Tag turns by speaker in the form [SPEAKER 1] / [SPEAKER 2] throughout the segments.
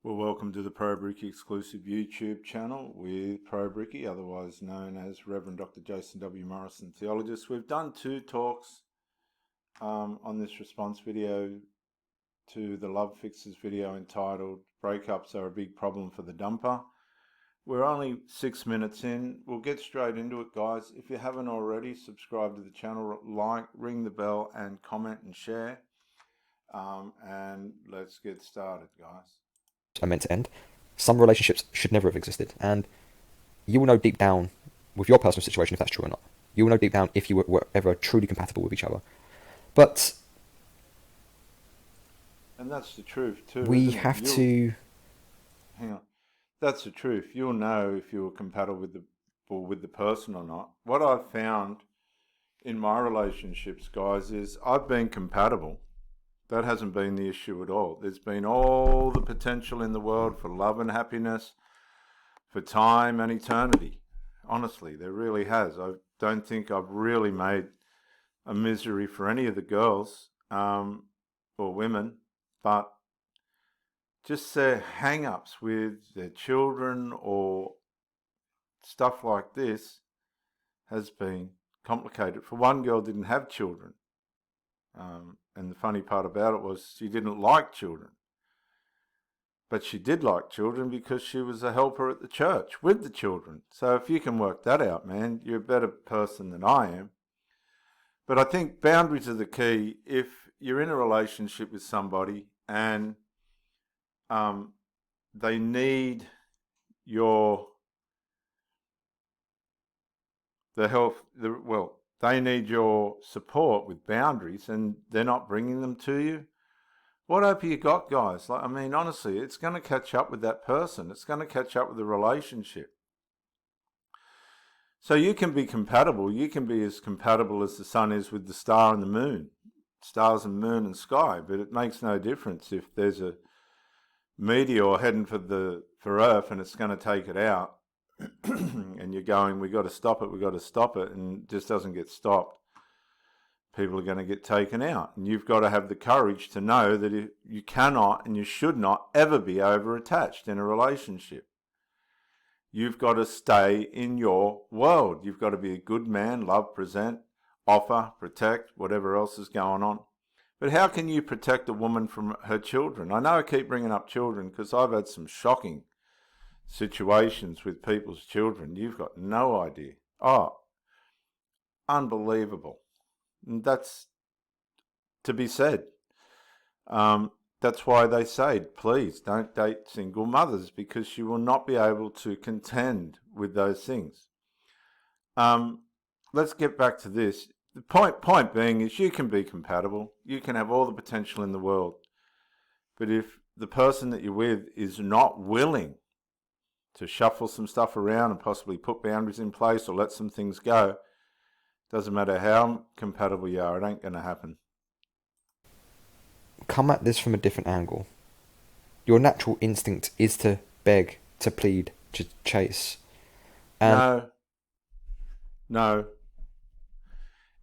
[SPEAKER 1] Well, welcome to the Pro Bricky exclusive YouTube channel with Pro Bricky, otherwise known as Reverend Dr. Jason W. Morrison, theologist. We've done two talks on this response video to the Love Fixes video entitled Breakups Are a Big Problem for the Dumper. We're only 6 minutes in. We'll get straight into it, guys. If you haven't already, subscribe to the channel, like, ring the bell, and comment and share. And let's get started, guys.
[SPEAKER 2] Are meant to end. Some relationships should never have existed, and you will know deep down with your personal situation if that's true or not. You will know deep down if you were ever truly compatible with each other. But
[SPEAKER 1] and that's the truth too.
[SPEAKER 2] We have to
[SPEAKER 1] hang on. That's the truth. You'll know if you were compatible with the person or not. What I've found in my relationships, guys, is I've been compatible. That hasn't been the issue at all. There's been all the potential in the world for love and happiness, for time and eternity. Honestly, there really has. I don't think I've really made a misery for any of the girls or women, but just their hang-ups with their children or stuff like this has been complicated. For one girl, didn't have children. And the funny part about it was she didn't like children. But she did like children because she was a helper at the church with the children. So if you can work that out, man, you're a better person than I am. But I think boundaries are the key. If you're in a relationship with somebody and they need they need your support with boundaries and they're not bringing them to you, what hope you got, guys? I mean, honestly, it's going to catch up with that person. It's going to catch up with the relationship. So you can be compatible. You can be as compatible as the sun is with the star and the moon, stars and moon and sky, but it makes no difference if there's a meteor heading for Earth and it's going to take it out. And you're going, we got to stop it, and it just doesn't get stopped. People are going to get taken out. And you've got to have the courage to know that you cannot and you should not ever be over-attached in a relationship. You've got to stay in your world. You've got to be a good man, love, present, offer, protect, whatever else is going on. But how can you protect a woman from her children? I know I keep bringing up children because I've had some shocking situations with people's children. You've got no idea. Oh, unbelievable. And that's to be said. That's why they say, please don't date single mothers, because you will not be able to contend with those things. Let's get back to this. The point being is you can be compatible. You can have all the potential in the world. But if the person that you're with is not willing to shuffle some stuff around and possibly put boundaries in place or let some things go, doesn't matter how compatible you are, it ain't going to happen.
[SPEAKER 2] Come at this from a different angle. Your natural instinct is to beg, to plead, to chase.
[SPEAKER 1] No.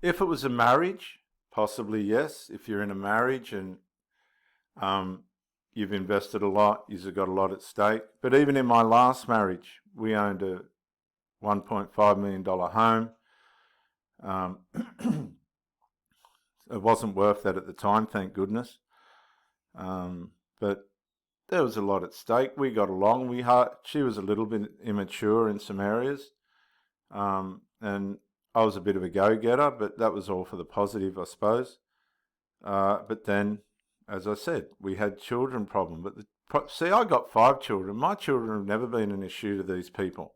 [SPEAKER 1] If it was a marriage, possibly yes. If you're in a marriage and you've invested a lot, you've got a lot at stake. But even in my last marriage, we owned a $1.5 million home. It wasn't worth that at the time, thank goodness. But there was a lot at stake. We got along. She was a little bit immature in some areas. And I was a bit of a go-getter, but that was all for the positive, I suppose. But then, as I said, we had children problem. But see, I got 5 children. My children have never been an issue to these people.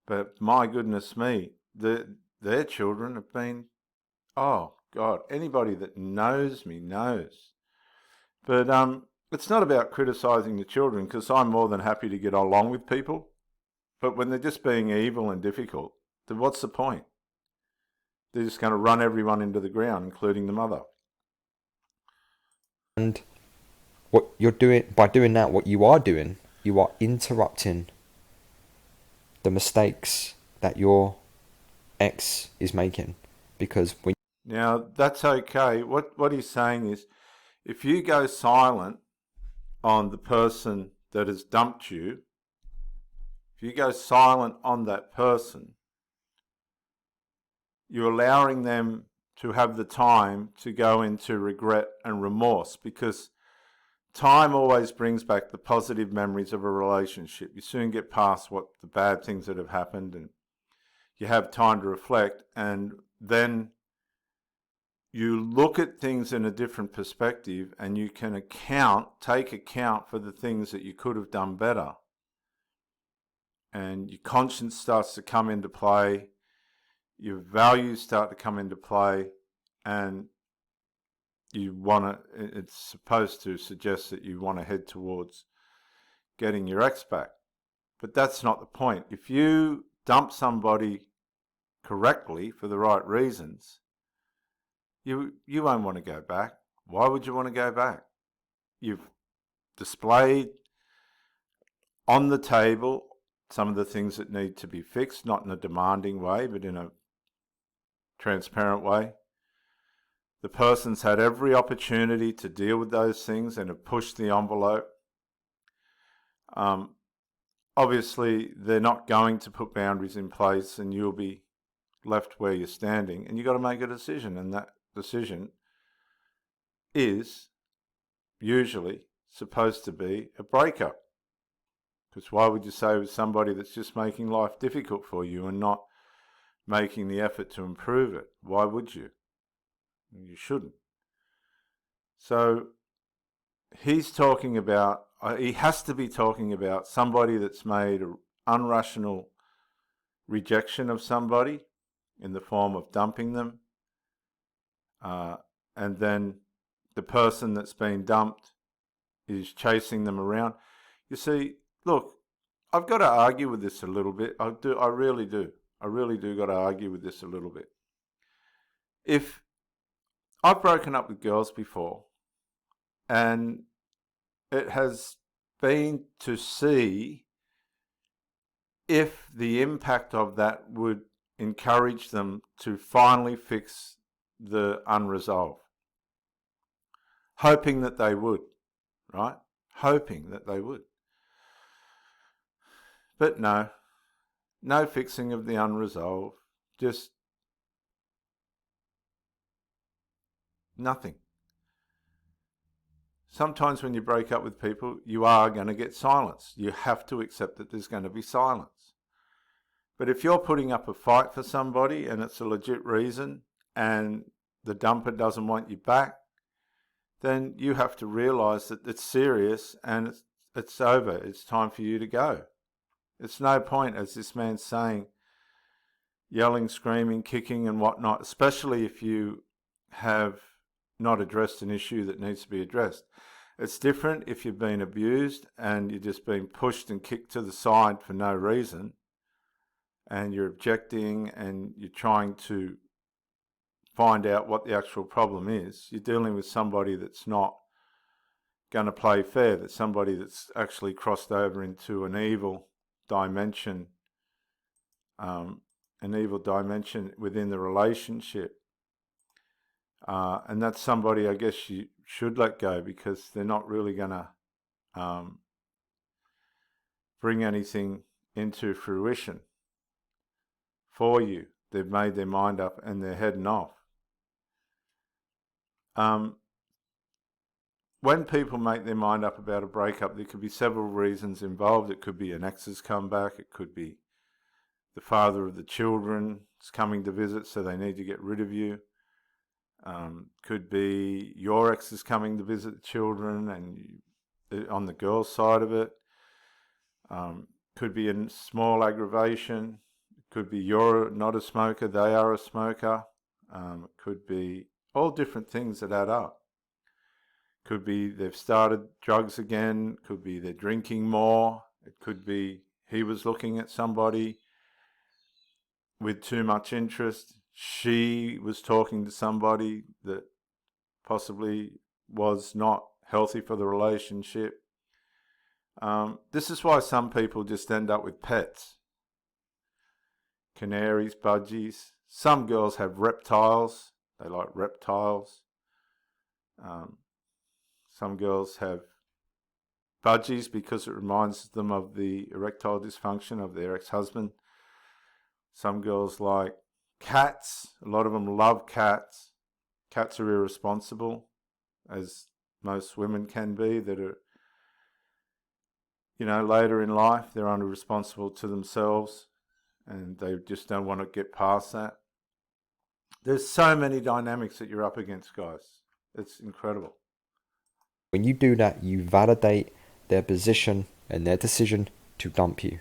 [SPEAKER 1] But my goodness me, their children have been, oh God, anybody that knows me knows. But it's not about criticising the children, because I'm more than happy to get along with people. But when they're just being evil and difficult, then what's the point? They're just going to run everyone into the ground, including the mother.
[SPEAKER 2] And what you're doing, by doing that, what you are doing, you are interrupting the mistakes that your ex is making. Because when
[SPEAKER 1] now, that's okay. What he's saying is, if you go silent on the person that has dumped you, if you go silent on that person, you're allowing them to have the time to go into regret and remorse, because time always brings back the positive memories of a relationship. You soon get past what the bad things that have happened, and you have time to reflect, and then you look at things in a different perspective, and you can take account for the things that you could have done better. And your conscience starts to come into play, your values start to come into play, and it's supposed to suggest that you want to head towards getting your ex back. But that's not the point. If you dump somebody correctly for the right reasons, you won't want to go back. Why would you want to go back? You've displayed on the table some of the things that need to be fixed, not in a demanding way, but in a transparent way. The person's had every opportunity to deal with those things and have pushed the envelope. Obviously, they're not going to put boundaries in place, and you'll be left where you're standing, and you've got to make a decision, and that decision is usually supposed to be a breakup. Because why would you say with somebody that's just making life difficult for you and not making the effort to improve it? Why would you? You shouldn't. So he has to be talking about somebody that's made an unrational rejection of somebody in the form of dumping them, and then the person that's been dumped is chasing them around. You see, look, I've got to argue with this a little bit. I really do. I really do got to argue with this a little bit. If I've broken up with girls before, and it has been to see if the impact of that would encourage them to finally fix the unresolved. Hoping that they would, right? Hoping that they would. But no fixing of the unresolved, just nothing. Sometimes when you break up with people, you are going to get silence. You have to accept that there's going to be silence. But if you're putting up a fight for somebody and it's a legit reason and the dumper doesn't want you back, then you have to realise that it's serious and it's over. It's time for you to go. It's no point, as this man's saying, yelling, screaming, kicking and whatnot, especially if you have not addressed an issue that needs to be addressed. It's different if you've been abused and you're just being pushed and kicked to the side for no reason, and you're objecting and you're trying to find out what the actual problem is. You're dealing with somebody that's not going to play fair, that's somebody that's actually crossed over into an evil dimension, within the relationship. And that's somebody I guess you should let go, because they're not really going to bring anything into fruition for you. They've made their mind up and they're heading off. When people make their mind up about a breakup, there could be several reasons involved. It could be an ex has come back. It could be the father of the children is coming to visit, so they need to get rid of you. Could be your ex is coming to visit the children, and on the girl's side of it. Could be a small aggravation. Could be you're not a smoker, they are a smoker. It could be all different things that add up. Could be they've started drugs again. Could be they're drinking more. It could be he was looking at somebody with too much interest. She was talking to somebody that possibly was not healthy for the relationship. This is why some people just end up with pets. Canaries, budgies. Some girls have reptiles. They like reptiles. Some girls have budgies because it reminds them of the erectile dysfunction of their ex-husband. Some girls like cats. A lot of them love cats. Cats are irresponsible, as most women can be, that are, later in life, they're irresponsible to themselves and they just don't want to get past that. There's so many dynamics that you're up against, guys. It's incredible.
[SPEAKER 2] When you do that, you validate their position and their decision to dump you.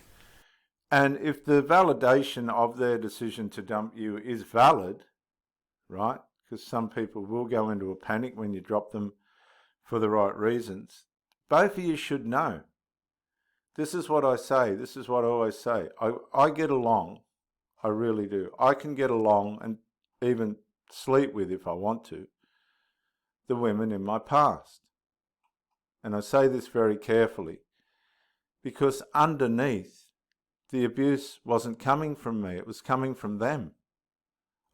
[SPEAKER 1] And if the validation of their decision to dump you is valid, right? Because some people will go into a panic when you drop them for the right reasons. Both of you should know. This is what I say. This is what I always say. I get along. I really do. I can get along and even sleep with, if I want to, the women in my past. And I say this very carefully because underneath, the abuse wasn't coming from me. It was coming from them.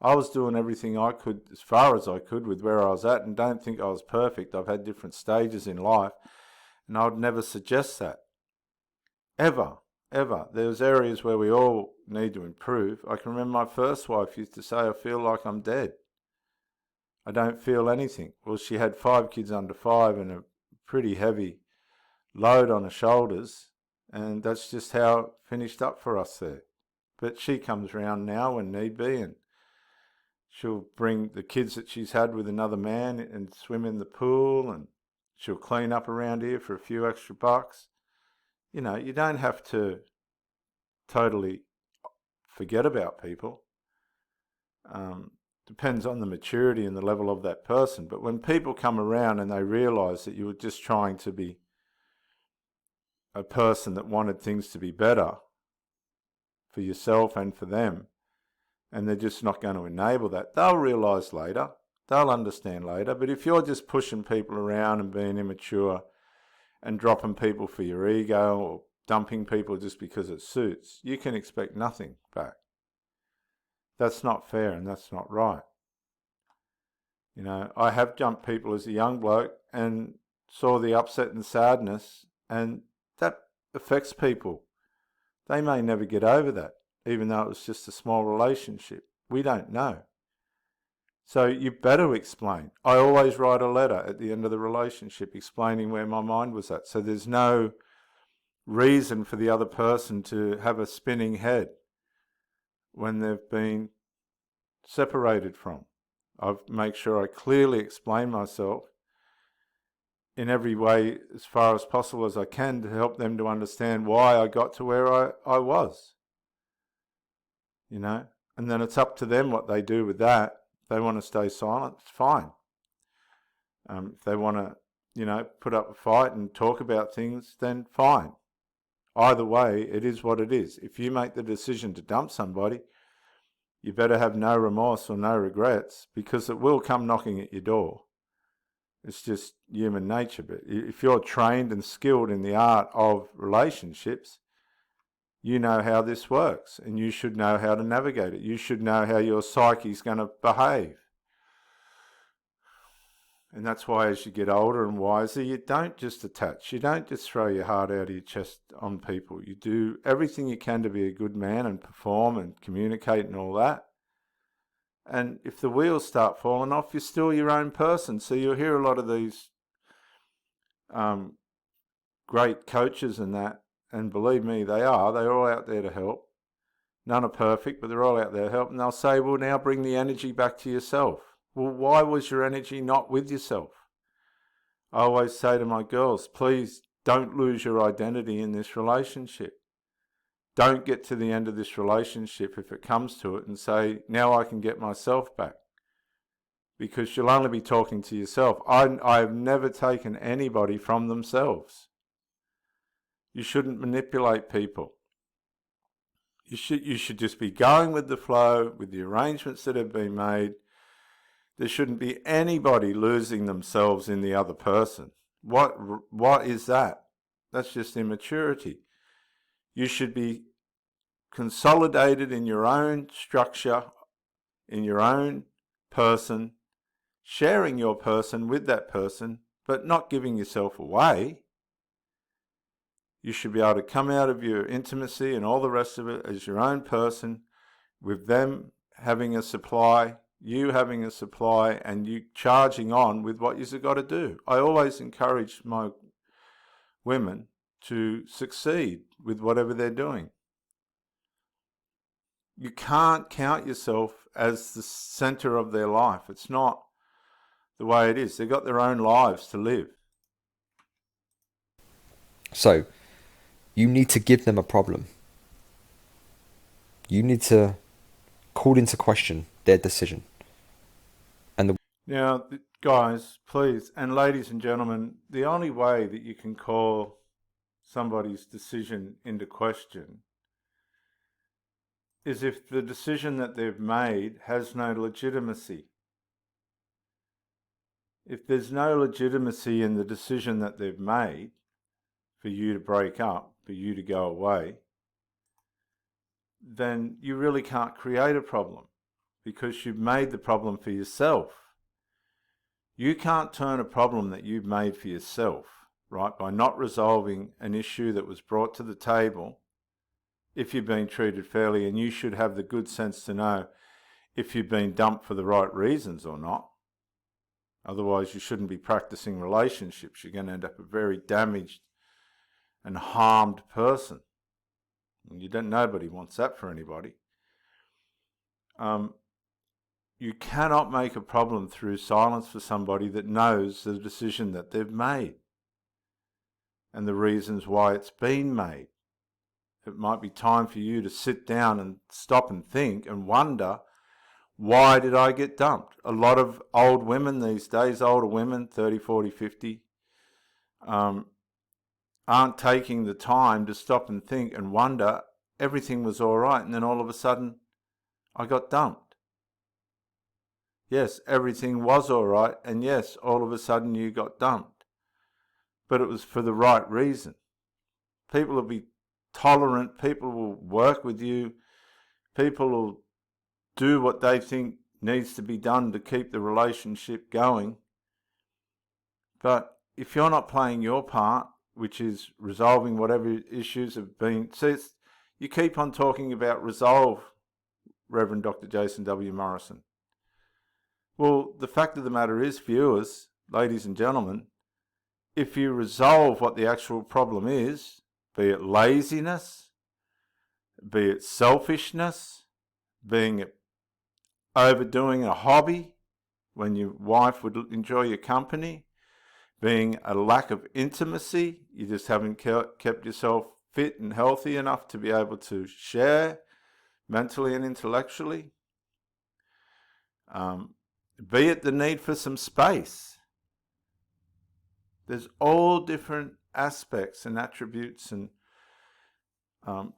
[SPEAKER 1] I was doing everything I could, as far as I could, with where I was at, and don't think I was perfect. I've had different stages in life, and I would never suggest that. Ever. There's areas where we all need to improve. I can remember my first wife used to say, I feel like I'm dead. I don't feel anything. Well, she had 5 kids under 5 and a pretty heavy load on her shoulders, and that's just how it finished up for us there. But she comes round now when need be, and she'll bring the kids that she's had with another man and swim in the pool, and she'll clean up around here for a few extra bucks. You don't have to totally forget about people. Depends on the maturity and the level of that person. But when people come around and they realise that you were just trying to be a person that wanted things to be better for yourself and for them, and they're just not going to enable that, they'll realise later, they'll understand later. But if you're just pushing people around and being immature and dropping people for your ego or dumping people just because it suits, you can expect nothing back. That's not fair and that's not right. I have dumped people as a young bloke and saw the upset and sadness, and that affects people. They may never get over that, even though it was just a small relationship. We don't know. So you better explain. I always write a letter at the end of the relationship explaining where my mind was at. So there's no reason for the other person to have a spinning head when they've been separated from. I make sure I clearly explain myself in every way as far as possible as I can to help them to understand why I got to where I was. And then it's up to them what they do with that. If they want to stay silent, it's fine. If they want to, put up a fight and talk about things, then fine. Either way, it is what it is. If you make the decision to dump somebody, you better have no remorse or no regrets, because it will come knocking at your door. It's just human nature. But if you're trained and skilled in the art of relationships, you know how this works, and you should know how to navigate it. You should know how your psyche's going to behave. And that's why as you get older and wiser, you don't just attach. You don't just throw your heart out of your chest on people. You do everything you can to be a good man and perform and communicate and all that. And if the wheels start falling off, you're still your own person. So you'll hear a lot of these great coaches and that, and believe me, they're all out there to help. None are perfect, but they're all out there to help. And they'll say, well, now bring the energy back to yourself. Well, why was your energy not with yourself? I always say to my girls, please don't lose your identity in this relationship. Don't get to the end of this relationship, if it comes to it, and say, now I can get myself back. Because you'll only be talking to yourself. I have never taken anybody from themselves. You shouldn't manipulate people. You should just be going with the flow, with the arrangements that have been made. There shouldn't be anybody losing themselves in the other person. What is that? That's just immaturity. You should be consolidated in your own structure, in your own person, sharing your person with that person, but not giving yourself away. You should be able to come out of your intimacy and all the rest of it as your own person, with them having a supply, you having a supply, and you charging on with what you've got to do. I always encourage my women to succeed with whatever they're doing. You can't count yourself as the center of their life. It's not the way it is. They've got their own lives to live.
[SPEAKER 2] So, you need to give them a problem. You need to call into question their decision.
[SPEAKER 1] Now, guys, please, and ladies and gentlemen, the only way that you can call somebody's decision into question is if the decision that they've made has no legitimacy. If there's no legitimacy in the decision that they've made for you to break up, for you to go away, then you really can't create a problem, because you've made the problem for yourself. You can't turn a problem that you've made for yourself, right, by not resolving an issue that was brought to the table, if you've been treated fairly, and you should have the good sense to know if you've been dumped for the right reasons or not. Otherwise, you shouldn't be practicing relationships. You're going to end up a very damaged and harmed person. And nobody wants that for anybody. You cannot make a problem through silence for somebody that knows the decision that they've made and the reasons why it's been made. It might be time for you to sit down and stop and think and wonder, why did I get dumped? A lot of old women these days, older women, 30, 40, 50, aren't taking the time to stop and think and wonder, everything was all right, and then all of a sudden I got dumped. Yes, everything was all right, and yes, all of a sudden you got dumped. But it was for the right reason. People will be tolerant, people will work with you, people will do what they think needs to be done to keep the relationship going. But if you're not playing your part, which is resolving whatever issues have been... See, you keep on talking about resolve, Reverend Dr. Jason W. Morrison. Well, the fact of the matter is, viewers, ladies and gentlemen, if you resolve what the actual problem is, be it laziness, be it selfishness, being it overdoing a hobby when your wife would enjoy your company, being a lack of intimacy, you just haven't kept yourself fit and healthy enough to be able to share mentally and intellectually, be it the need for some space. There's all different aspects and attributes and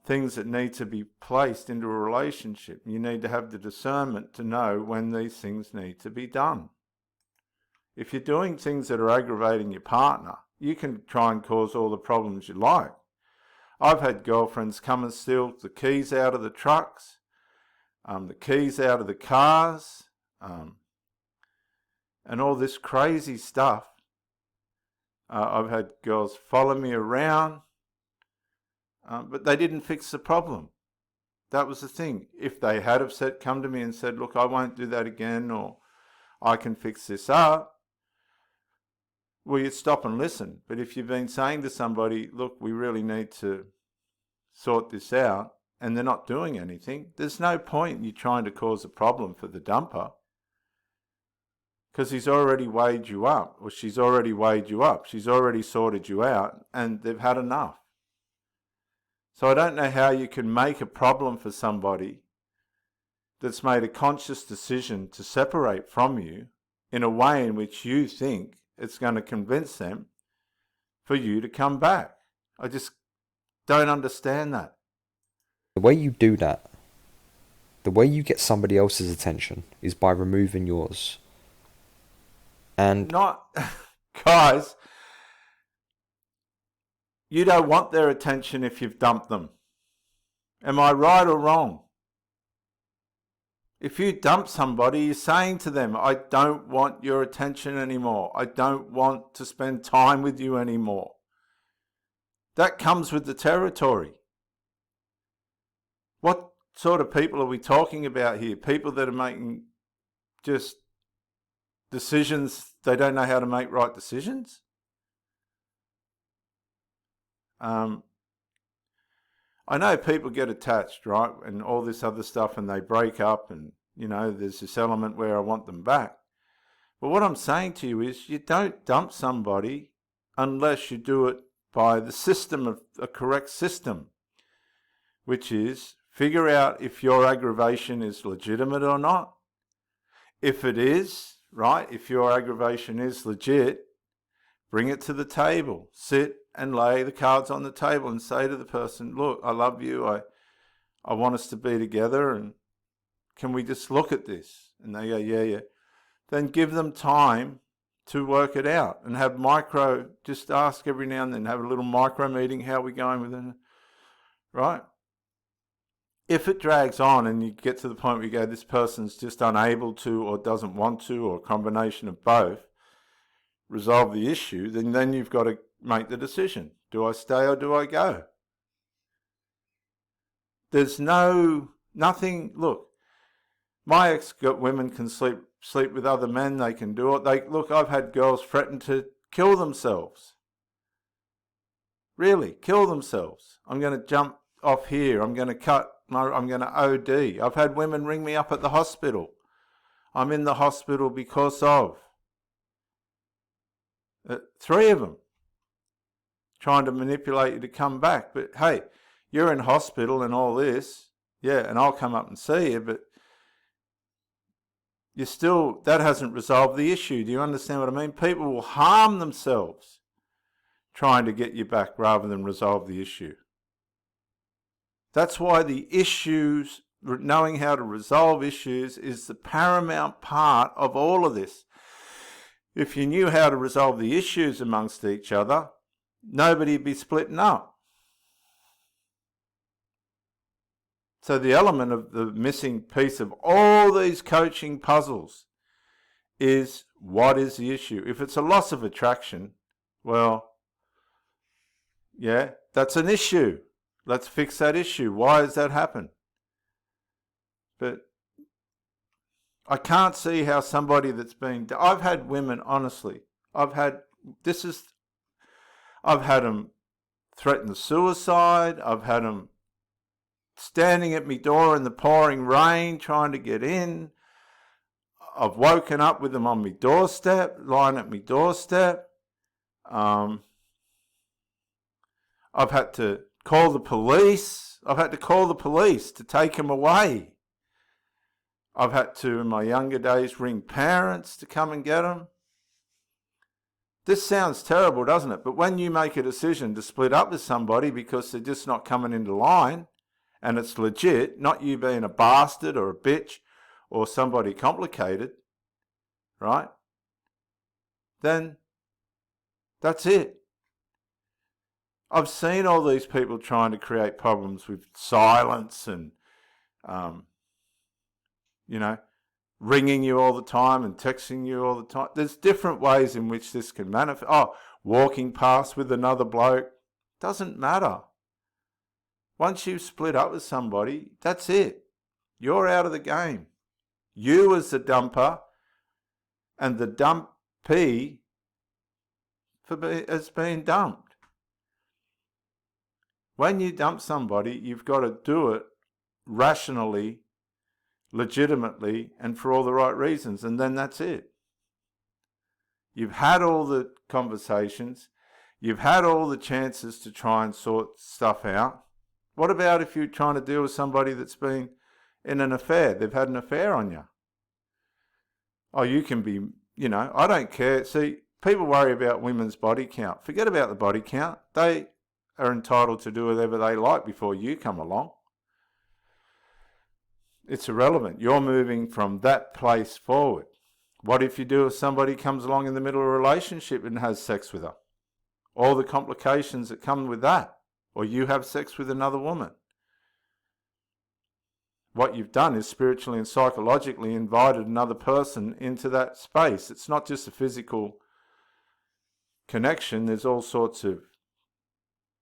[SPEAKER 1] things that need to be placed into a relationship. You need to have the discernment to know when these things need to be done. If you're doing things that are aggravating your partner, you can try and cause all the problems you like. I've had girlfriends come and steal the keys out of the trucks, the keys out of the cars, and all this crazy stuff. I've had girls follow me around, but they didn't fix the problem. That was the thing. If they had have come to me and said, look, I won't do that again, or I can fix this up, well, you'd stop and listen. But if you've been saying to somebody, look, we really need to sort this out, and they're not doing anything, there's no point in you trying to cause a problem for the dumper, because he's already weighed you up, or she's already weighed you up. She's already sorted you out, and they've had enough. So I don't know how you can make a problem for somebody that's made a conscious decision to separate from you in a way in which you think it's going to convince them for you to come back. I just don't understand that.
[SPEAKER 2] The way you do that, the way you get somebody else's attention, is by removing yours. And
[SPEAKER 1] guys, you don't want their attention if you've dumped them. Am I right or wrong? If you dump somebody, you're saying to them, I don't want your attention anymore. I don't want to spend time with you anymore. That comes with the territory. What sort of people are we talking about here? People that are making just decisions, they don't know how to make right decisions? I know people get attached, right, and all this other stuff, and they break up, and, you know, there's this element where I want them back. But what I'm saying to you is you don't dump somebody unless you do it by the system of a correct system, which is figure out if your aggravation is legitimate or not. If it is, right, if your aggravation is legit, bring it to the table. Sit and lay the cards on the table and say to the person, look, I love you. I want us to be together, and can we just look at this? And they go, yeah. Then give them time to work it out and have just ask every now and then, have a little micro meeting, how are we going with it, right? If it drags on and you get to the point where you go, this person's just unable to or doesn't want to, or a combination of both, resolve the issue, then you've got to make the decision. Do I stay or do I go? There's nothing, look, my ex-women can sleep with other men, they can do it. Look, I've had girls threaten to kill themselves. Really, kill themselves. I'm going to jump off here, I'm going to OD. I've had women ring me up at the hospital. I'm in the hospital because of. 3 of them trying to manipulate you to come back. But hey, you're in hospital and all this, yeah, and I'll come up and see you, but that hasn't resolved the issue. Do you understand what I mean? People will harm themselves trying to get you back rather than resolve the issue. That's why the issues, knowing how to resolve issues, is the paramount part of all of this. If you knew how to resolve the issues amongst each other, nobody'd be splitting up. So the element of the missing piece of all these coaching puzzles is, what is the issue? If it's a loss of attraction, well, yeah, that's an issue. Let's fix that issue. Why has that happened? But I can't see how somebody that's been... I've had women, honestly, I've had them threaten suicide. I've had them standing at me door in the pouring rain trying to get in. I've woken up with them on my doorstep, lying at my doorstep. I've had to call the police. I've had to call the police to take them away. I've had to, in my younger days, ring parents to come and get them. This sounds terrible, doesn't it? But when you make a decision to split up with somebody because they're just not coming into line, and it's legit, not you being a bastard or a bitch or somebody complicated, right? Then that's it. I've seen all these people trying to create problems with silence and, ringing you all the time and texting you all the time. There's different ways in which this can manifest. Oh, walking past with another bloke. Doesn't matter. Once you've split up with somebody, that's it. You're out of the game. You as the dumper and the dumpee has been dumped. When you dump somebody, you've got to do it rationally, legitimately, and for all the right reasons, and then that's it. You've had all the conversations. You've had all the chances to try and sort stuff out. What about if you're trying to deal with somebody that's been in an affair? They've had an affair on you. Oh, you can be, I don't care. See, people worry about women's body count. Forget about the body count. They are entitled to do whatever they like before you come along. It's irrelevant. You're moving from that place forward. What if you do if somebody comes along in the middle of a relationship and has sex with her? All the complications that come with that. Or you have sex with another woman. What you've done is spiritually and psychologically invited another person into that space. It's not just a physical connection. There's all sorts of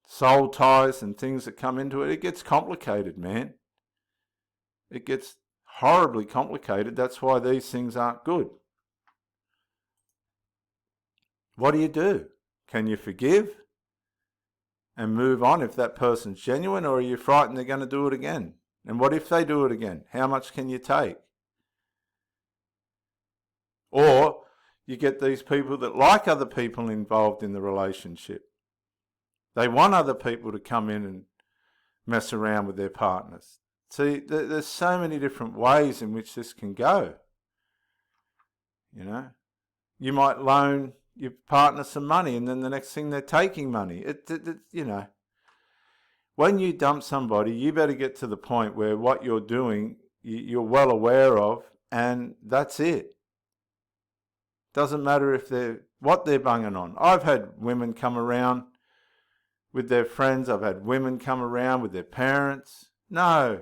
[SPEAKER 1] soul ties and things that come into it, it gets complicated, man. It gets horribly complicated. That's why these things aren't good. What do? Can you forgive and move on if that person's genuine, or are you frightened they're going to do it again? And what if they do it again? How much can you take? Or you get these people that like other people involved in the relationship. They want other people to come in and mess around with their partners. See, there's so many different ways in which this can go. You know, you might loan your partner some money, and then the next thing they're taking money. You know, when you dump somebody, you better get to the point where what you're doing, you're well aware of, and that's it. Doesn't matter what they're bunging on. I've had women come around with their friends. I've had women come around with their parents. No.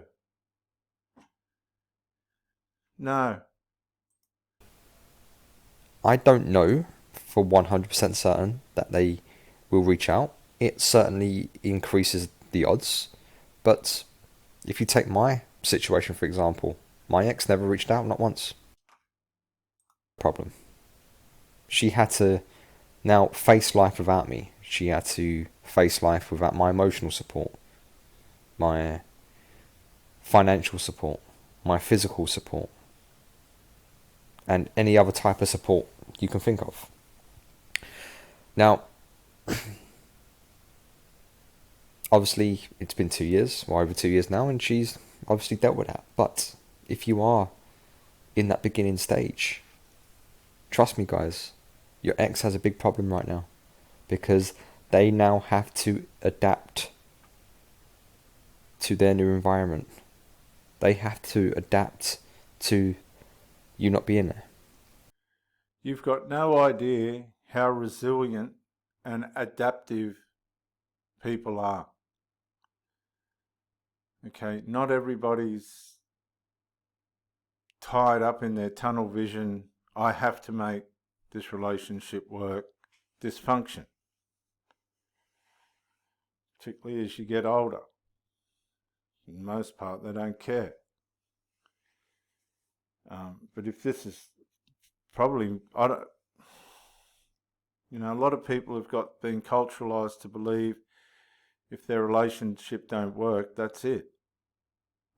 [SPEAKER 2] I don't know for 100% certain that they will reach out. It certainly increases the odds. But if you take my situation, for example, my ex never reached out, not once. Problem. She had to now face life without me. She had to face life without my emotional support, my financial support, my physical support, and any other type of support you can think of. Now, obviously, it's been 2 years, or over 2 years now, and she's obviously dealt with that. But if you are in that beginning stage, trust me, guys, your ex has a big problem right now, because they now have to adapt to their new environment. They have to adapt to you not being there.
[SPEAKER 1] You've got no idea how resilient and adaptive people are. Okay, not everybody's tied up in their tunnel vision. I have to make this relationship work. Dysfunction. Particularly as you get older. For the most part, they don't care. But if this is probably, a lot of people have been culturalized to believe if their relationship don't work, that's it.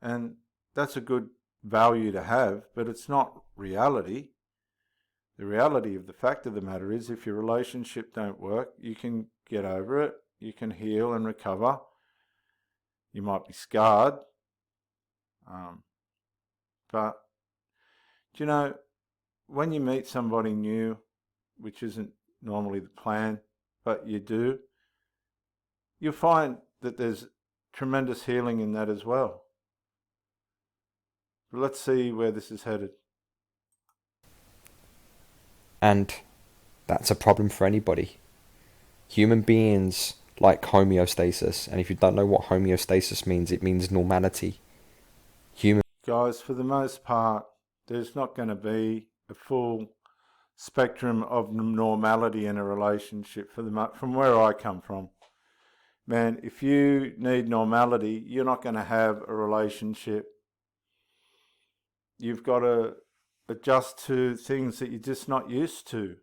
[SPEAKER 1] And that's a good value to have, but it's not reality. The reality of the fact of the matter is, if your relationship don't work, you can get over it, you can heal and recover. You might be scarred. But, when you meet somebody new, which isn't normally the plan, but you do, you'll find that there's tremendous healing in that as well. But let's see where this is headed.
[SPEAKER 2] And that's a problem for anybody. Human beings like homeostasis, and if you don't know what homeostasis means, it means normality.
[SPEAKER 1] Guys, for the most part, there's not going to be a full spectrum of normality in a relationship from where I come from. Man, if you need normality, you're not going to have a relationship. You've got to adjust to things that you're just not used to.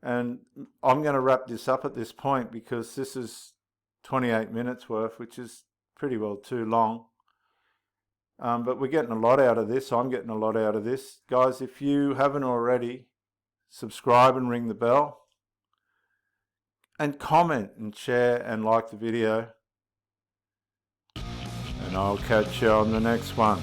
[SPEAKER 1] And I'm going to wrap this up at this point, because this is 28 minutes worth, which is pretty well too long. But we're getting a lot out of this. I'm getting a lot out of this. Guys, if you haven't already, subscribe and ring the bell. And comment and share and like the video. And I'll catch you on the next one.